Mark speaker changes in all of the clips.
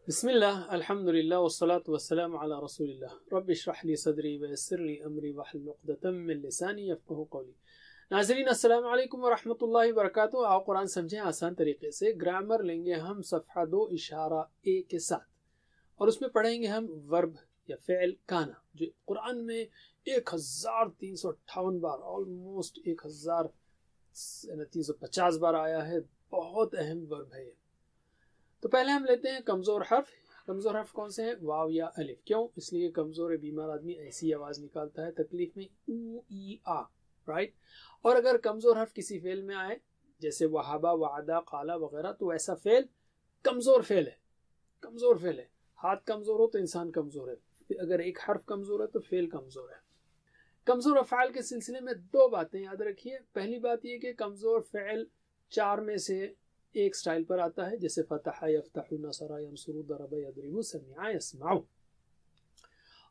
Speaker 1: بسم اللہ الحمد للہ والصلاة والسلام علی رسول اللہ رب اشرح لی صدری ویسر لی امری واحلل عقدۃ من لسانی یفقہوا قولی۔ ناظرین السلام علیکم ورحمۃ اللہ وبرکاتہ۔ آؤ قرآن سمجھیں آسان طریقے سے۔ گرامر لیں گے ہم صفحہ 2 اشارہ A کے ساتھ، اور اس میں پڑھیں گے ہم ورب یا فعل کانا، جو قرآن میں 1358 بار، آلموسٹ 1350 بار آیا ہے۔ بہت اہم ورب ہے یہ۔ تو پہلے ہم لیتے ہیں کمزور حرف۔ کمزور حرف کون سے ہیں؟ واو یا الف۔ کیوں؟ اس لیے کمزور بیمار آدمی ایسی آواز نکالتا ہے تکلیف میں، او ای آ، رائٹ۔ اور اگر کمزور حرف کسی فعل میں آئے جیسے وہابا، وعدہ، قالا وغیرہ، تو ایسا فعل کمزور فعل ہے، کمزور فعل ہے۔ ہاتھ کمزور ہو تو انسان کمزور ہے، اگر ایک حرف کمزور ہے تو فعل کمزور ہے۔ کمزور افعال کے سلسلے میں دو باتیں یاد رکھیے۔ پہلی بات یہ کہ کمزور فعل 4 میں سے ایک سٹائل پر آتا ہے، جیسے فتح، یفتح، نصر، ینصر، ضرب، یضرب، سمع، یسمع۔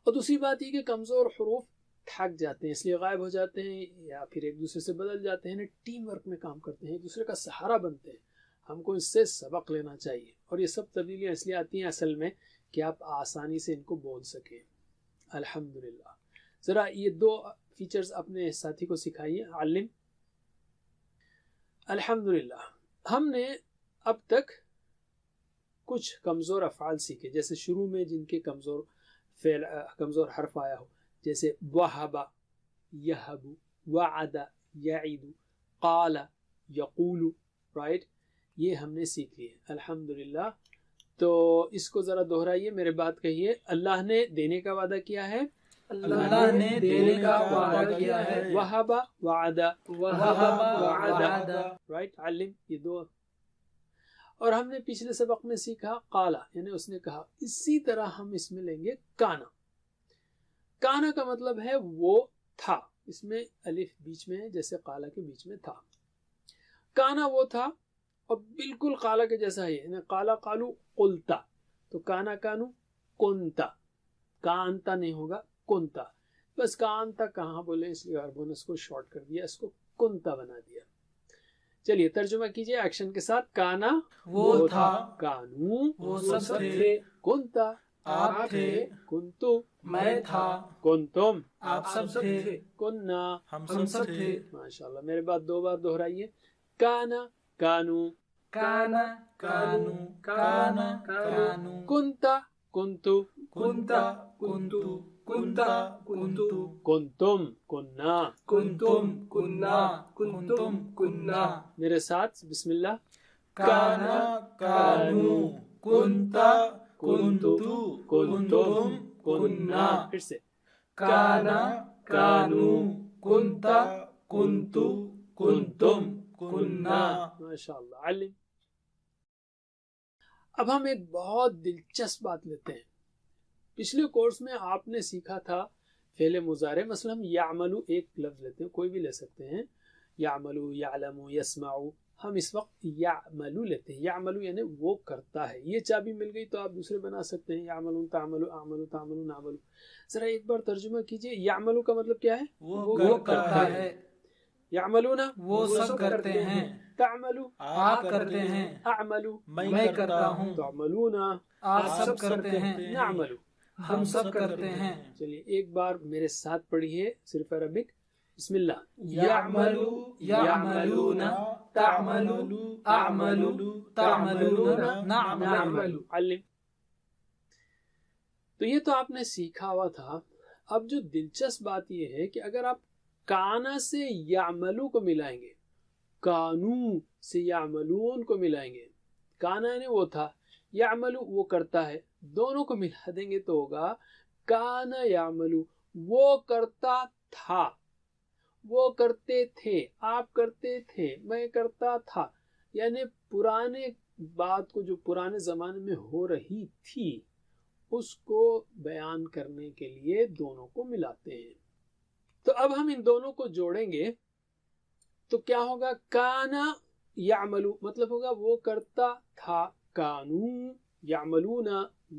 Speaker 1: اور دوسری بات یہ کہ کمزور حروف تھک جاتے ہیں، اس لیے غائب ہو جاتے ہیں یا پھر ایک دوسرے سے بدل جاتے ہیں، ٹیم ورک میں کام کرتے ہیں، ایک دوسرے کا سہارا بنتے ہیں۔ ہم کو اس سے سبق لینا چاہیے، اور یہ سب تبدیلیاں اس لیے آتی ہیں اصل میں کہ آپ آسانی سے ان کو بول سکیں۔ الحمدللہ۔ ذرا یہ 2 فیچرز اپنے ساتھی کو سکھائیے۔ علم۔ الحمدللہ۔ ہم نے اب تک کچھ کمزور افعال سیکھے، جیسے شروع میں جن کے کمزور حرف آیا ہو، جیسے وہبا، یہب، وعد، یعد، قال، یقول، رائٹ، یہ ہم نے سیکھ لیے الحمدللہ۔ تو اس کو ذرا دہرائیے، میرے بات کہیے۔ اللہ نے دینے کا وعدہ کیا ہے،
Speaker 2: اللہ نے دینے کا وعدہ کیا ہے۔
Speaker 1: وہبا، وعد،
Speaker 2: وعد،
Speaker 1: رائٹ۔ علم، یہ 2۔ اور ہم نے پچھلے سبق میں سیکھا قالا، یعنی اس نے کہا۔ اسی طرح ہم اس میں لیں گے کانا۔ کانا کا مطلب ہے وہ تھا، اس میں الف بیچ میں ہے جیسے قالا کے بیچ میں تھا۔ کانا وہ تھا، اور بالکل قالا کے جیسا ہے، یعنی قالا قالو قلتا، تو کانا کانو کنتا، کانتا نہیں ہوگا کنتا، بس کانتا کہاں بولے، اس لیے عربوں نے اس کو شارٹ کر دیا، اس کو کنتا بنا دیا۔ چلیے ترجمہ کیجئے ایکشن کے ساتھ۔ کانا
Speaker 2: وہ تھا،
Speaker 1: کانو
Speaker 2: وہ سب تھے،
Speaker 1: کنتا
Speaker 2: آپ تھے،
Speaker 1: کنتو
Speaker 2: میں تھا،
Speaker 1: کنتم
Speaker 2: آپ سب تھے،
Speaker 1: کننا
Speaker 2: ہم سب تھے۔
Speaker 1: ماشاءاللہ۔ میرے بات 2 بار دہرائیے۔ کانا کانو،
Speaker 2: کانا کانو، کانا کانو،
Speaker 1: کنتا کنتو،
Speaker 2: کنتا کنتو، کنتا کنتو،
Speaker 1: کنتم کننا،
Speaker 2: کنتم کننا، کنتم کننا۔
Speaker 1: میرے ساتھ بسم اللہ۔
Speaker 2: کانا کانو، کنتا کنتو، کنتم کننا۔
Speaker 1: پھر سے۔
Speaker 2: کانا کانو، کنتا کنتو، کنتم کننا۔
Speaker 1: ماشاءاللہ۔ علم۔ اب ہم ایک بہت دلچسپ بات لیتے ہیں۔ پچھلے کورس میں آپ نے سیکھا تھا فعل مضارع، مثلا ہم یعملو ایک لفظ لیتے ہیں، کوئی بھی لے سکتے ہیں، یعملو، یعلمو، یسمعو۔ ہم اس وقت یعملو لیتے ہیں۔ یعملو یعنی وہ کرتا ہے۔ یہ چابی مل گئی تو آپ دوسرے بنا سکتے ہیں، یعملون، تعملو، اعملو، تعملو، نعملو۔ ذرا ایک بار ترجمہ کیجئے۔ یعملو کا مطلب کیا ہے؟
Speaker 2: وہ کرتا ہے،
Speaker 1: یعملون
Speaker 2: وہ سب کرتے ہیں،
Speaker 1: تعملو،
Speaker 2: آپ کرتے ہیں،
Speaker 1: اعملو،
Speaker 2: میں کرتا ہوں،
Speaker 1: تعملون،
Speaker 2: آپ سب کرتے ہیں،
Speaker 1: نعملو،
Speaker 2: ہم سب کرتے ہیں۔
Speaker 1: چلیے ایک بار میرے ساتھ پڑھیے صرف عربک۔ بسم اللہ۔
Speaker 2: یعملو، یعملون، تعملو، اعملو، تعملون، نعمل۔
Speaker 1: علم۔ تو یہ تو آپ نے سیکھا ہوا تھا۔ اب جو دلچسپ بات یہ ہے کہ اگر آپ کانا سے یعملو کو ملائیں گے، کانو سے یعملون کو ملائیں گے، کانا یعنی وہ تھا، یعملو وہ کرتا ہے، دونوں کو ملا دیں گے تو ہوگا کانا یعملو، وہ کرتا تھا، وہ کرتے تھے، آپ کرتے تھے، میں کرتا تھا، یعنی پرانے بات کو جو پرانے زمانے میں ہو رہی تھی اس کو بیان کرنے کے لیے دونوں کو ملاتے ہیں۔ تو اب ہم ان دونوں کو جوڑیں گے تو کیا ہوگا؟ کانا یعملو مطلب ہوگا وہ کرتا تھا، کانو یعملون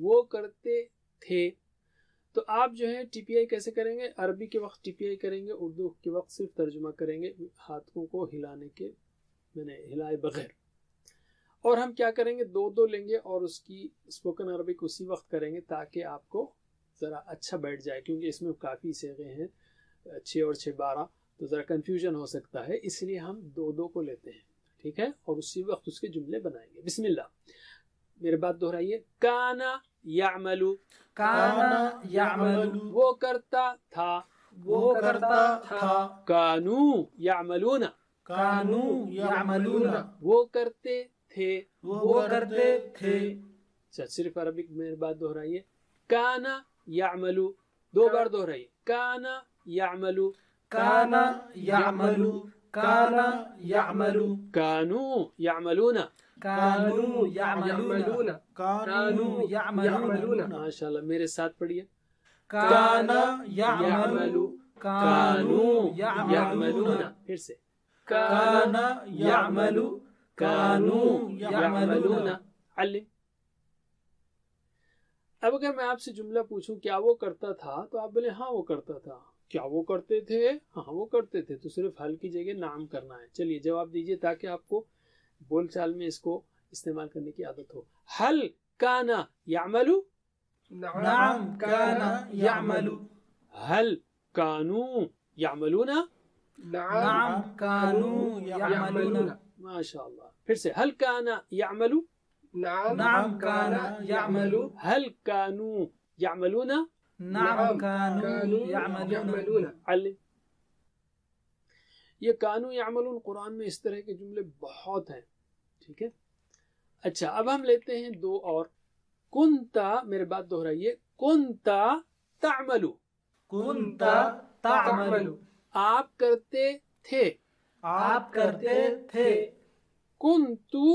Speaker 1: وہ کرتے تھے۔ تو آپ جو ہے ٹی پی آئی کیسے کریں گے؟ عربی کے وقت ٹی پی آئی کریں گے، اردو کے وقت صرف ترجمہ کریں گے، ہاتھوں کو ہلانے کے، میں نے ہلائے بغیر۔ اور ہم کیا کریں گے، 2 لیں گے اور اس کی اسپوکن عربک اسی وقت کریں گے تاکہ آپ کو ذرا اچھا بیٹھ جائے، کیونکہ اس میں کافی صیغے ہیں 6 اور 6 12، تو ذرا کنفیوژن ہو سکتا ہے، اس لیے ہم 2 کو لیتے ہیں، ٹھیک ہے، اور اسی وقت اس کے جملے بنائیں گے۔ بسم اللہ، میرے بات دہرائیے، کانا یعملو،
Speaker 2: کانا یعمل،
Speaker 1: وہ کرتا تھا،
Speaker 2: وہ کرتا تھا،
Speaker 1: کانو یعملون،
Speaker 2: کانو یعملون،
Speaker 1: وہ کرتے تھے،
Speaker 2: وہ کرتے تھے،
Speaker 1: اچھا صرف عربک میرے بات دہرائیے، کانا یعملو، 2 بار دہرائیے، کانا یعملو،
Speaker 2: کانا یعمل، کانا یعمل،
Speaker 1: کانو یعملون،
Speaker 2: کانو یعملون، کانو یعملون،
Speaker 1: ماشاء اللہ، میرے ساتھ پڑھیے،
Speaker 2: کانا یعمل، کانو یعملون،
Speaker 1: پھر سے،
Speaker 2: کانا یعمل، کانو یعملون۔
Speaker 1: علم۔ اب اگر میں آپ سے جملہ پوچھوں کیا وہ کرتا تھا، تو آپ بولے ہاں وہ کرتا تھا، کیا وہ کرتے تھے، ہاں وہ کرتے تھے، تو صرف حل کی جگہ نام کرنا ہے۔ چلیے جواب دیجئے تاکہ آپ کو بول چال میں اس کو استعمال کرنے کی عادت ہو۔ حل کانا یعملو،
Speaker 2: نعم کانا یعمل،
Speaker 1: حل کانو یعملون،
Speaker 2: نعم کانو یعملون،
Speaker 1: ماشاء اللہ، پھر سے، حل کانا یعملو،
Speaker 2: نعم کانا یعمل،
Speaker 1: حل کانو یعملون،
Speaker 2: نعم کانو یعملون۔
Speaker 1: علم۔ یہ کانو یعملون قرآن میں اس طرح کے جملے بہت ہیں، ٹھیک ہے۔ اچھا اب ہم لیتے ہیں 2 اور، کنتا، میرے بات دہرائیے، کنتا تعملو،
Speaker 2: کنت تعمل،
Speaker 1: آپ کرتے تھے،
Speaker 2: آپ کرتے تھے،
Speaker 1: کنتو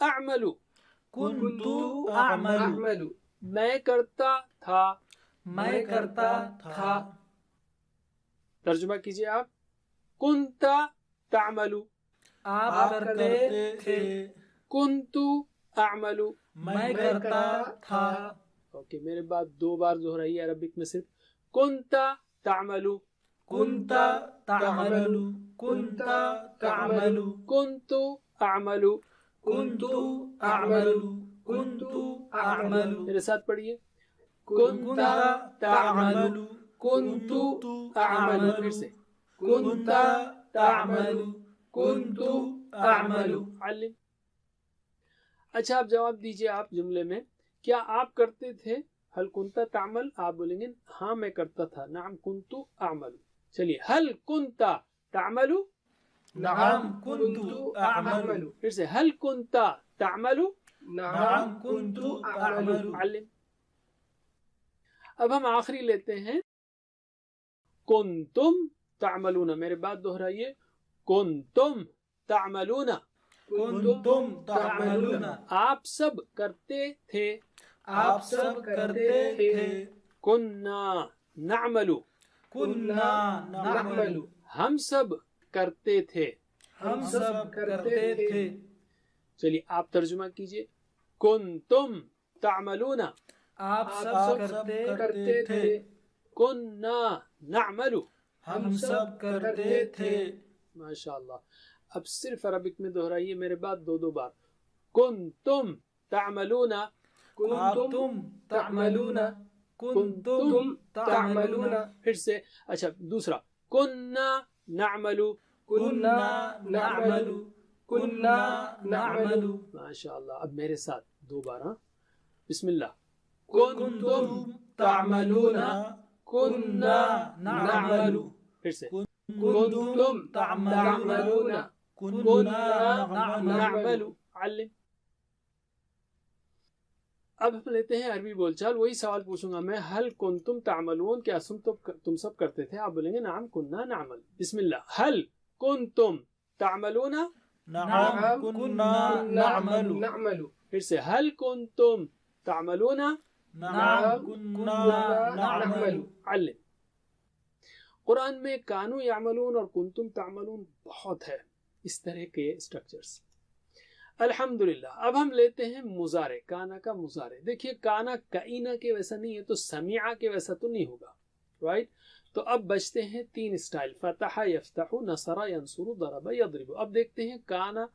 Speaker 1: اعملو،
Speaker 2: کنت اعمل،
Speaker 1: میں کرتا تھا،
Speaker 2: میں کرتا تھا،
Speaker 1: ترجمہ کیجئے آپ، کنتا تعملو،
Speaker 2: آپ کرتے تھے،
Speaker 1: کنتو اعملو،
Speaker 2: میں کرتا تھا،
Speaker 1: اوکے، میرے بات 2 بار دہرائیے عربک میں، صرف کنتا تعملو،
Speaker 2: کنت تعمل، کنت تعمل،
Speaker 1: کنتو اعملو،
Speaker 2: کنت اعمل، کنت اعمل،
Speaker 1: میرے ساتھ پڑھیے،
Speaker 2: کنت تعمل،
Speaker 1: کنتو اعملو، پھر سے،
Speaker 2: کنت تعمل، کنت اعمل۔
Speaker 1: علم۔ اچھا آپ جواب دیجئے، آپ جملے میں کیا آپ کرتے تھے، حل کنتا تعمل، آپ بولیں گے ہاں میں کرتا تھا، نعم کنتو اعمل۔ چلیے، حل کنتا تعمل،
Speaker 2: نعم کنت اعمل،
Speaker 1: پھر سے، حل کنتا تعمل،
Speaker 2: نعم کنت اعمل۔
Speaker 1: علم۔ اب ہم آخری لیتے ہیں، کنتم تعملون، میرے بات دہرائیے، کنتم تعملون،
Speaker 2: کنتم تعملون،
Speaker 1: آپ سب کرتے تھے،
Speaker 2: آپ سب کرتے تھے،
Speaker 1: کننا نعمل،
Speaker 2: کننا نعمل،
Speaker 1: ہم سب کرتے تھے،
Speaker 2: ہم سب کرتے تھے،
Speaker 1: چلیے آپ ترجمہ کیجئے، کنتم تعملون،
Speaker 2: آپ سب کرتے تھے،
Speaker 1: کننا نعمل،
Speaker 2: ہم سب کرتے تھے،
Speaker 1: ماشاءاللہ۔ اب صرف عربک میں دہرائیے میرے بعد 2 بار، کنتم تعملون،
Speaker 2: کنتم تعملون، کنتم تعملون،
Speaker 1: پھر سے، اچھا دوسرا، کننا نعمل،
Speaker 2: کننا نعمل، کننا نعمل،
Speaker 1: ماشاءاللہ۔ اب میرے ساتھ 2 بار، ہاں، بسم اللہ،
Speaker 2: کنتم تعملون، کننا نعمل،
Speaker 1: پھر سے،
Speaker 2: کنتم تعملون، کننا نعمل۔
Speaker 1: علم۔ اب ہم لیتے ہیں عربی بول چال، وہی سوال پوچھوں گا میں، حل کنتم تعملون، کیا تم سب کرتے تھے، آپ بولیں گے نعم کننا نعمل۔ بسم اللہ، حل کنتم تعملون،
Speaker 2: نعم کننا نعمل،
Speaker 1: پھر سے، حل کنتم تعملون،
Speaker 2: نعم کننا نعمل۔
Speaker 1: علم۔ قرآن میں کانو یعملون اور کنتم تعملون بہت ہے اس طرح کے اسٹرکچرز۔ الحمدللہ۔ اب ہم لیتے ہیں مضارع، کانا کا مضارع۔ دیکھیے کانا کائنا کے ویسا نہیں ہے تو سمعا کے ویسا تو نہیں ہوگا، رائٹ؟ تو اب بچتے ہیں 3 اسٹائل، فتح یفتح، نصر ینصر، ضرب یضرب۔ اب دیکھتے ہیں کانا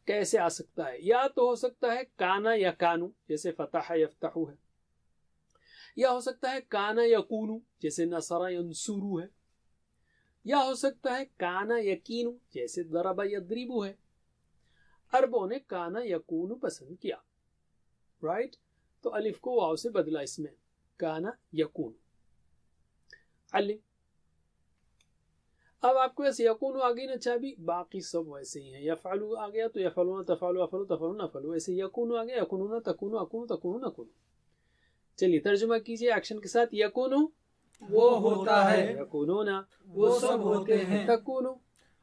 Speaker 1: کیسے آ سکتا ہے؟ یا تو ہو سکتا ہے کانا یا کانو جیسے فتح یفتحو ہے، یا ہو سکتا ہے کانا یکونو جیسے نصر ینصرو ہے، یا ہو سکتا ہے کانا یکینو جیسے ضرب یضربو ہے۔ عربوں نے کانا یکونو پسند کیا، رائٹ؟ تو الف کو واو سے بدلا اس میں، کانا یکون۔ علم اب آپ کو ایسے یکونو آگئی نا چابی، باقی سب ویسے ہی ہیں۔ یفعلو آ گیا تو یفعلون تفعلو افعلو تفعلون افعلو، ایسے یکونو آ گیا یکونون تکونو اکونو تکونو نکونو۔ چلیے ترجمہ کیجئے ایکشن کے ساتھ۔ یکونو
Speaker 2: وہ ہوتا ہے،
Speaker 1: یکونون
Speaker 2: وہ سب ہوتے ہیں،
Speaker 1: تکونو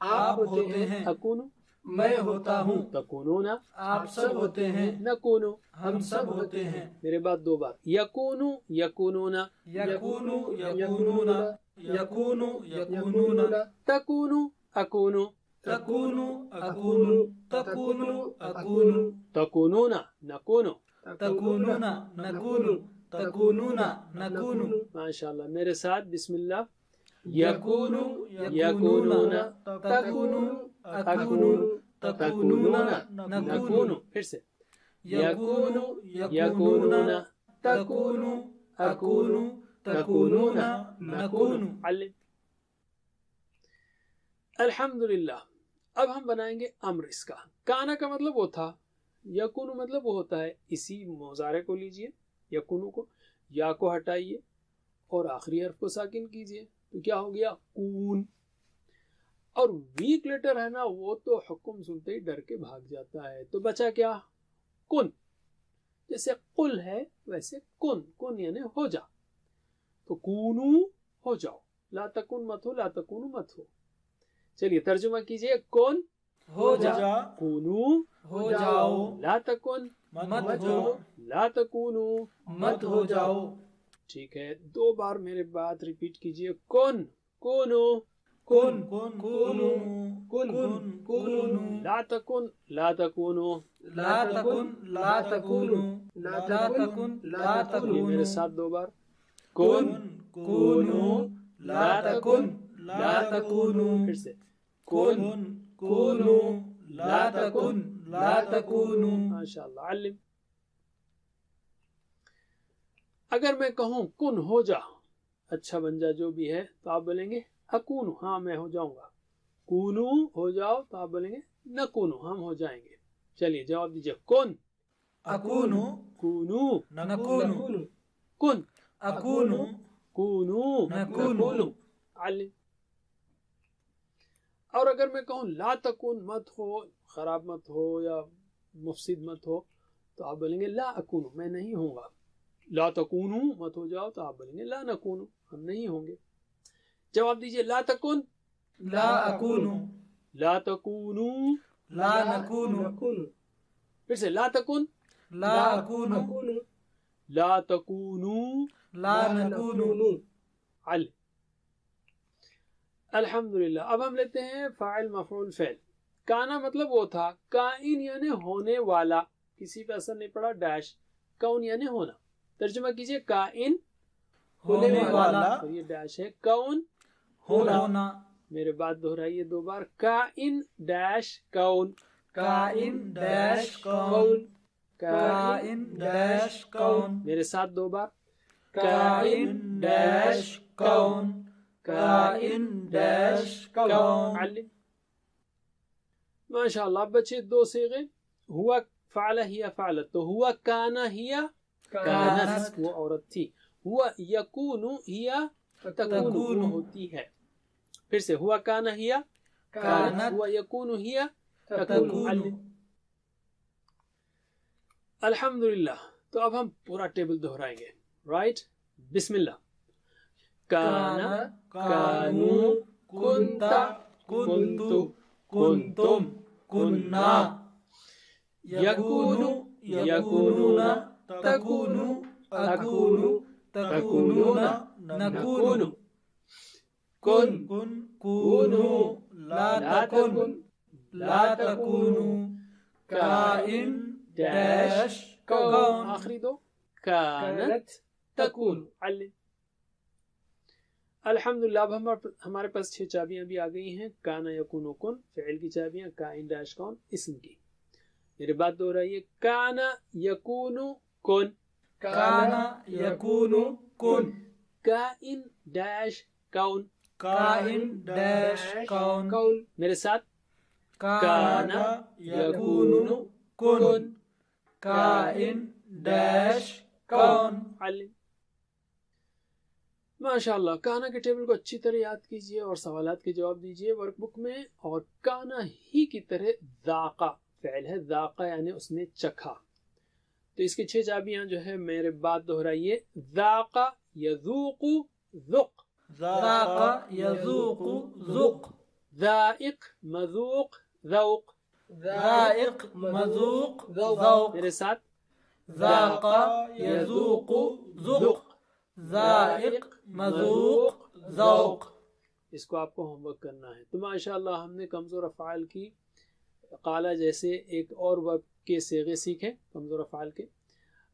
Speaker 2: آپ ہوتے ہیں،
Speaker 1: اکونو
Speaker 2: میں ہوتا ہوں،
Speaker 1: تکونون
Speaker 2: آپ سب ہوتے ہیں،
Speaker 1: نکونو
Speaker 2: ہم سب ہوتے ہیں۔
Speaker 1: میرے بعد دو بار یکونو یکونون
Speaker 2: یکونو یکونون، یکونو یکونون،
Speaker 1: تکونو اکونو
Speaker 2: تکونو اکونو، تکونو اکونو،
Speaker 1: تکونون نکونو۔
Speaker 2: تکونون نکونو، تکونون نکونو۔
Speaker 1: ماشاءاللہ میرے ساتھ بسم اللہ۔
Speaker 2: یکونو یکونون، تکونو اکونو، تکونون نکونو۔
Speaker 1: پھر سے
Speaker 2: یکونو یکونون، تکونو اکونو، تکونون نکونو۔
Speaker 1: علم الحمدللہ۔ اب ہم بنائیں گے امر اس کا۔ کانا کا مطلب وہ تھا، یکونو مطلب وہ ہوتا ہے۔ اسی مضارع کو لیجئے، یکونو کو، یا کو ہٹائیے اور آخری حرف کو ساکن کیجئے تو کیا ہو گیا؟ کون۔ اور ویک لیٹر ہے نا، وہ تو حکم سنتے ہی ڈر کے بھاگ جاتا ہے، تو بچا کیا؟ کن۔ جیسے قل ہے ویسے کن، کن یعنی ہو جا، تو کونو ہو جاؤ، لا تکن مت ہو، لا کونو مت ہو۔ چلیے ترجمہ کیجئے، کن
Speaker 2: ہو جا،
Speaker 1: کونو
Speaker 2: ہو جاؤ،
Speaker 1: لا تکن
Speaker 2: مت ہو،
Speaker 1: لا تکونو
Speaker 2: مت ہو جاؤ۔
Speaker 1: ٹھیک ہے، دو بار میرے بات ریپیٹ کیجئے، کن کونو
Speaker 2: کن کونو، کن کونو،
Speaker 1: لا تکن لا تکونو۔
Speaker 2: لا تکن لا تکونو، لا تکن لا
Speaker 1: یہ
Speaker 2: تکونو۔
Speaker 1: میرے ساتھ دو بار،
Speaker 2: کن کونو، لا تکن لا تکونو۔
Speaker 1: پھر سے
Speaker 2: کن کونو، لا تکن لا تکونو۔
Speaker 1: ماشاءاللہ۔ علم اگر میں کہوں کن ہو جا، اچھا بن جا، جو بھی ہے، تو آپ بولیں گے اکونو، ہاں میں ہو جاؤں گا۔ کونو ہو جاؤ تو آپ بولیں گے نکونو، ہم ہو جائیں گے۔ چلیے جواب دیجئے، کن
Speaker 2: اکونو،
Speaker 1: کونو
Speaker 2: نکونو،
Speaker 1: کن
Speaker 2: اکونو،
Speaker 1: کونو
Speaker 2: نکونو۔
Speaker 1: علم اور اگر میں کہوں لا تکن مت ہو، خراب مت ہو یا مفسد مت ہو، تو آپ بولیں گے لا اکونو، میں نہیں ہوں گا۔ لا تکونو مت ہو جاؤ تو آپ بولیں گے لا نکونو، ہم نہیں ہوں گے۔ جواب دیجئے، لا تکن
Speaker 2: لا اکونو،
Speaker 1: لا تکونو،
Speaker 2: لا نکونو،
Speaker 1: پھر سے لا تکن
Speaker 2: لا اکونو،
Speaker 1: لا تکونو۔
Speaker 2: لا نکونو۔
Speaker 1: علم الحمدللہ۔ اب ہم لیتے ہیں فاعل مفعول فعل۔ کانا مطلب وہ تھا، کائن یعنی ہونے والا، کسی پہ اثر نہیں پڑا، ڈیش، کون یعنی ہونا۔ ترجمہ کیجئے، کائن
Speaker 2: ہونے والا،
Speaker 1: اور یہ ڈیش ہے، کون
Speaker 2: ہونا۔
Speaker 1: میرے بات دہرائیے دو بار، کائن ڈیش کون،
Speaker 2: کائن ڈیش کون، کائن ڈیش کون،
Speaker 1: میرے ساتھ دو بار،
Speaker 2: کائن ڈیش کون، کائن ڈیش کون۔
Speaker 1: علم ماشاءاللہ۔ اب بچے دو صیغے، ہوا فعل ہی فعلت، تو ہوا کانا ہی کانت، وہ عورت تھی، ہوا یکونو ہی تکونو، وہ ہوتی ہے۔ پھر سے ہوا کانا ہی
Speaker 2: کانت،
Speaker 1: ہوا یکونو ہی
Speaker 2: تکونو۔
Speaker 1: علم الحمدللہ۔ تو اب ہم پورا ٹیبل دہرائیں گے، رائٹ؟ بسم اللہ۔ کانا کانو
Speaker 2: کنتا کنتو کنتم کننا یکونو یکونون تکونو اکونو تکونون نکونو کن کونو لا تکن لا تکونو کائن ڈیش کون
Speaker 1: آخری دو کانت تکون علم الحمدللہ۔ اب ہمارے پاس 6 چابیاں بھی آ گئی ہیں، کانا یکونو کن فعل کی چابیاں، کائن ڈیش کون اسم کی۔ میرے بات دہرائیے. کانا یکونو کن.
Speaker 2: کانا یکونو کن.
Speaker 1: کائن ڈیش کون.
Speaker 2: کائن ڈیش کون.
Speaker 1: کون میرے ساتھ.
Speaker 2: کانا یکونو کن. کائن ڈیش کون.
Speaker 1: علم. ماشاء اللہ. کانا کے ٹیبل کو اچھی طرح یاد کیجئے اور سوالات کے جواب دیجئے ورک بک میں. اور کانا ہی کی طرح ذاقہ فعل ہے. ذاقہ یعنی اس نے چکھا. تو اس کی 6 چابیاں جو ہے میرے بات دہرائیے. ذاقہ یذوق ذق.
Speaker 2: ذاق یذوق ذق.
Speaker 1: ذائق مذوق ذوق.
Speaker 2: ذائق مذوق ذوق.
Speaker 1: میرے ساتھ.
Speaker 2: ذاق یذوق ذق. ذائق مذوق ذوق.
Speaker 1: اس کو آپ کو ہوم ورک کرنا ہے. تو ماشاءاللہ ہم نے کمزور افعال کی قالا جیسے ایک اور ورب کے صیغے سیکھے کمزور افعال کے.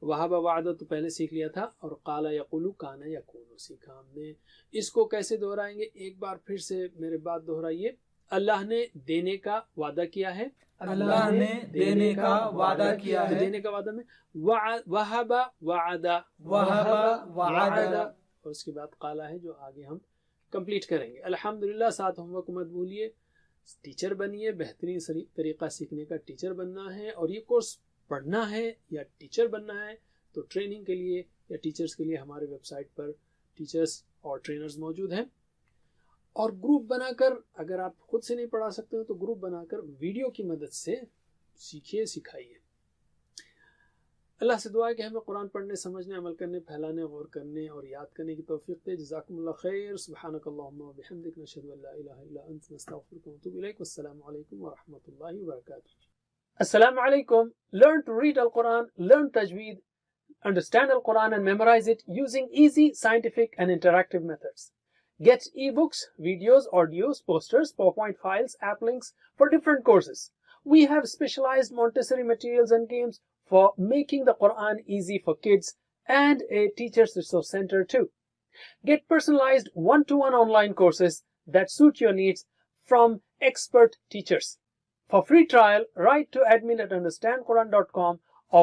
Speaker 1: وہب وعدہ تو پہلے سیکھ لیا تھا اور قالا یقولو کانا یکونو سیکھا ہم نے. اس کو کیسے دہرائیں گے ایک بار پھر سے میرے بات دہرائیے. اللہ نے دینے کا وعدہ کیا ہے.
Speaker 2: اللہ نے دینے کا وعدہ کیا ہے.
Speaker 1: دینے کا وعدہ میں وہب وعدہ.
Speaker 2: وہب وعدہ.
Speaker 1: اور اس کے بعد قالا ہے جو آگے ہم کمپلیٹ کریں گے. الحمدللہ. ساتھ ہوم ورک مت بھولیے. ٹیچر بنیے. بہترین طریقہ سیکھنے کا ٹیچر بننا ہے. اور یہ کورس پڑھنا ہے یا ٹیچر بننا ہے تو ٹریننگ کے لیے یا ٹیچرز کے لیے ہمارے ویب سائٹ پر ٹیچرز اور ٹرینرز موجود ہیں. اور گروپ بنا کر اگر آپ خود سے نہیں پڑھا سکتے ہو تو گروپ بنا کر ویڈیو کی مدد سے سیکھیے سکھائیے. اللہ سے دعا ہے کہ ہمیں قرآن پڑھنے سمجھنے عمل کرنے پھیلانے غور کرنے اور یاد کرنے کی توفیق دے. جزاکم اللہ خیر. سبحانک اللہم و بحمدک نشہد ان لا الہ الا انت نستغفرک ونتوب الیک. والسلام علیکم ورحمۃ اللہ وبرکاتہ. Assalamu alaikum. Learn to read Al-Quran, learn tajweed, understand Al-Quran and memorize it using easy, scientific and interactive methods. Get ebooks, videos, audios, posters, PowerPoint files, app links for different courses. We have specialized Montessori materials and games for making the Quran easy for kids and a teacher's resource center too. Get personalized one-to-one online courses that suit your needs from expert teachers. For free trial, write to admin@understandquran.com or